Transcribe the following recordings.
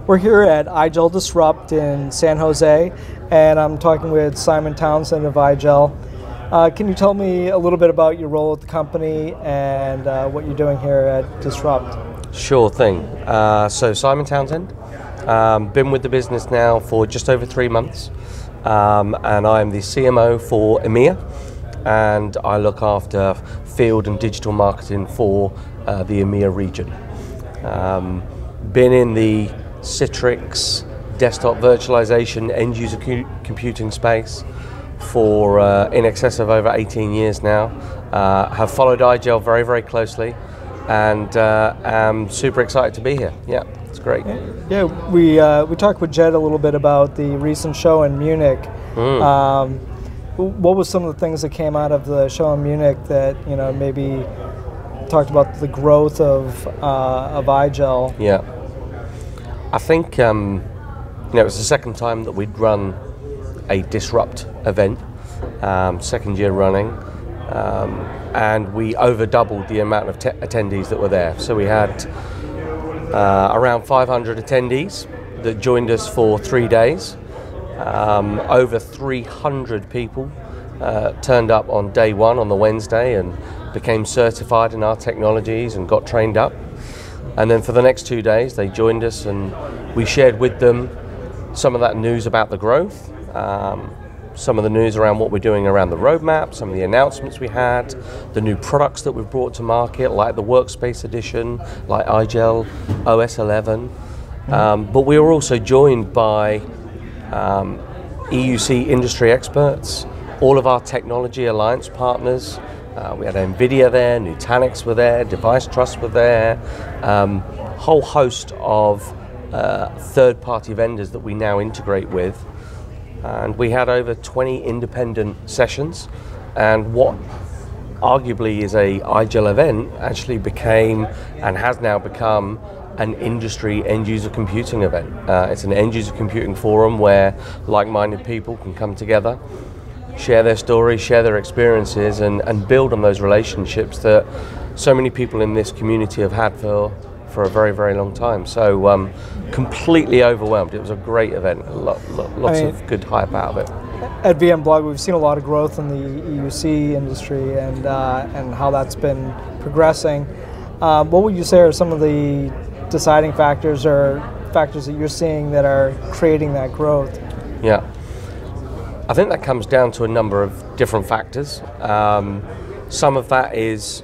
We're here at IGEL Disrupt in San Jose, and I'm talking with Simon Townsend of IGEL. Can you tell me a little bit about your role at the company and what you're doing here at Disrupt? Sure thing. So Simon Townsend, been with the business now for just over 3 months, and I'm the CMO for EMEA, and I look after field and digital marketing for the EMEA region. Been in the Citrix desktop virtualization end user computing space for in excess of over 18 years now. Have followed IGEL very, very closely, and am super excited to be here. Yeah, it's great. Yeah, we talked with Jed a little bit about the recent show in Munich. What was some of the things that came out of the show in Munich that maybe talked about the growth of IGEL? Yeah, I think it was the second time that we'd run a Disrupt event, second year running, and we over doubled the amount of attendees that were there. So we had around 500 attendees that joined us for 3 days. Over 300 people turned up on day one on the Wednesday and became certified in our technologies and got trained up. And then for the next 2 days they joined us and we shared with them some of that news about the growth, some of the news around what we're doing around the roadmap, some of the announcements we had, the new products that we've brought to market, like the Workspace Edition, like IGEL OS 11. But we were also joined by EUC industry experts, all of our technology alliance partners. We had NVIDIA there, Nutanix were there, Device Trust were there, whole host of third-party vendors that we now integrate with. And we had over 20 independent sessions, and what arguably is a IGEL event actually became and has now become an industry end-user computing event. It's an end-user computing forum where like-minded people can come together, share their stories, share their experiences, and build on those relationships that so many people in this community have had for a very, very long time. So completely overwhelmed. It was a great event. Lots of good hype out of it. At VMblog, we've seen a lot of growth in the EUC industry and how that's been progressing. What would you say are some of the deciding factors or factors that you're seeing that are creating that growth? Yeah, I think that comes down to a number of different factors. Some of that is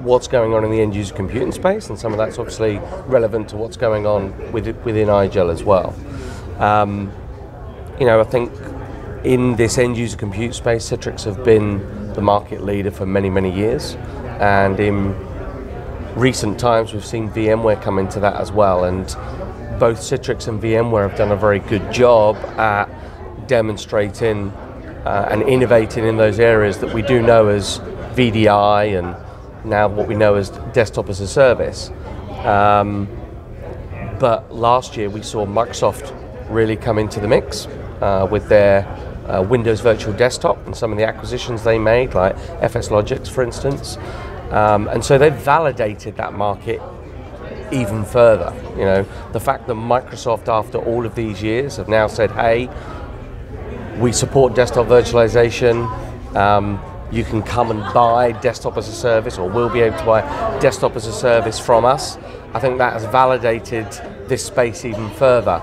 what's going on in the end-user computing space, and some of that's obviously relevant to what's going on within IGEL as well. I think in this end-user compute space, Citrix have been the market leader for many, many years, and in recent times we've seen VMware come into that as well, and both Citrix and VMware have done a very good job at demonstrating and innovating in those areas that we do know as VDI and now what we know as desktop as a service. But last year we saw Microsoft really come into the mix with their Windows Virtual Desktop and some of the acquisitions they made, like FSLogix for instance. And so they've validated that market even further. The fact that Microsoft, after all of these years, have now said, hey, we support desktop virtualization, you can come and buy desktop as a service, or will be able to buy desktop as a service from us. I think that has validated this space even further.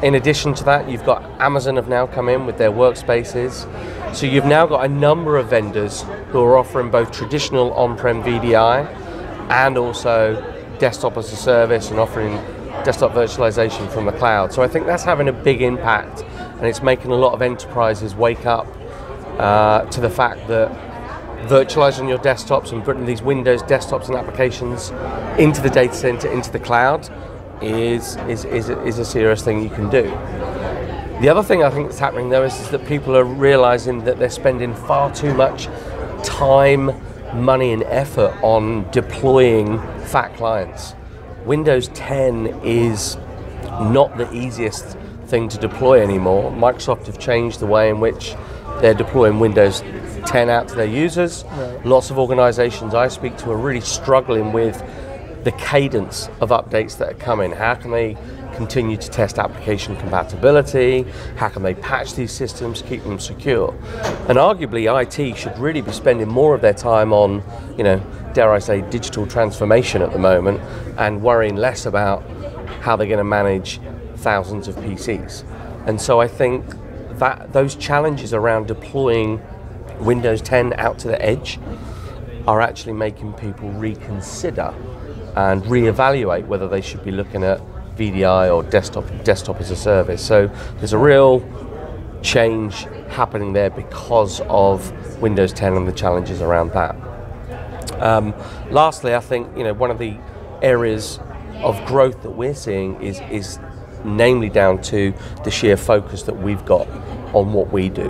In addition to that, you've got Amazon have now come in with their workspaces. So you've now got a number of vendors who are offering both traditional on-prem VDI and also desktop as a service and offering desktop virtualization from the cloud. So I think that's having a big impact, and it's making a lot of enterprises wake up to the fact that virtualizing your desktops and putting these Windows desktops and applications into the data center, into the cloud, is a serious thing you can do. The other thing I think that's happening though is that people are realizing that they're spending far too much time, money and effort on deploying fat clients. Windows 10 is not the easiest thing to deploy anymore. Microsoft have changed the way in which they're deploying Windows 10 out to their users. Right. Lots of organizations I speak to are really struggling with the cadence of updates that are coming. How can they continue to test application compatibility? How can they patch these systems, keep them secure? And arguably IT should really be spending more of their time on, dare I say, digital transformation at the moment, and worrying less about how they're going to manage thousands of PCs. And so I think that those challenges around deploying Windows 10 out to the edge are actually making people reconsider and reevaluate whether they should be looking at VDI or desktop as a service. So there's a real change happening there because of Windows 10 and the challenges around that. Lastly, I think one of the areas of growth that we're seeing is namely down to the sheer focus that we've got on what we do.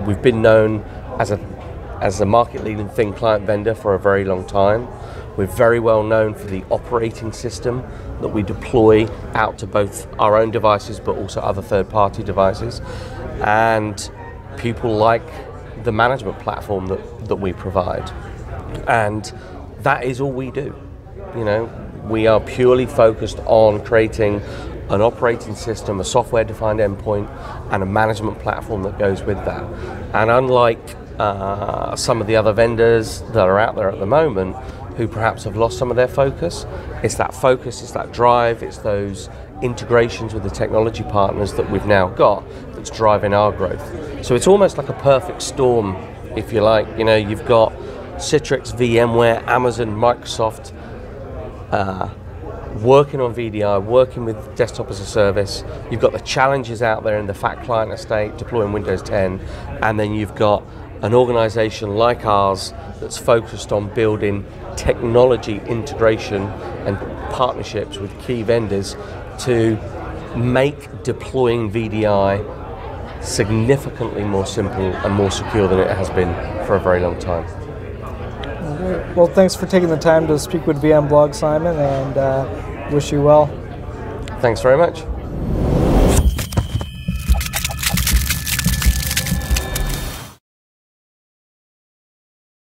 We've been known as a market-leading thin client vendor for a very long time. We're very well known for the operating system that we deploy out to both our own devices but also other third-party devices. And people like the management platform that we provide. And that is all we do. We are purely focused on creating an operating system, a software-defined endpoint, and a management platform that goes with that. And unlike some of the other vendors that are out there at the moment who perhaps have lost some of their focus, it's that focus, it's that drive, it's those integrations with the technology partners that we've now got that's driving our growth. So it's almost like a perfect storm, if you like. You've got Citrix, VMware, Amazon, Microsoft working on VDI, working with desktop as a service. You've got the challenges out there in the fat client estate, deploying Windows 10, and then you've got an organization like ours that's focused on building technology integration and partnerships with key vendors to make deploying VDI significantly more simple and more secure than it has been for a very long time. Great. Well, thanks for taking the time to speak with VMblog, Simon, and wish you well. Thanks very much.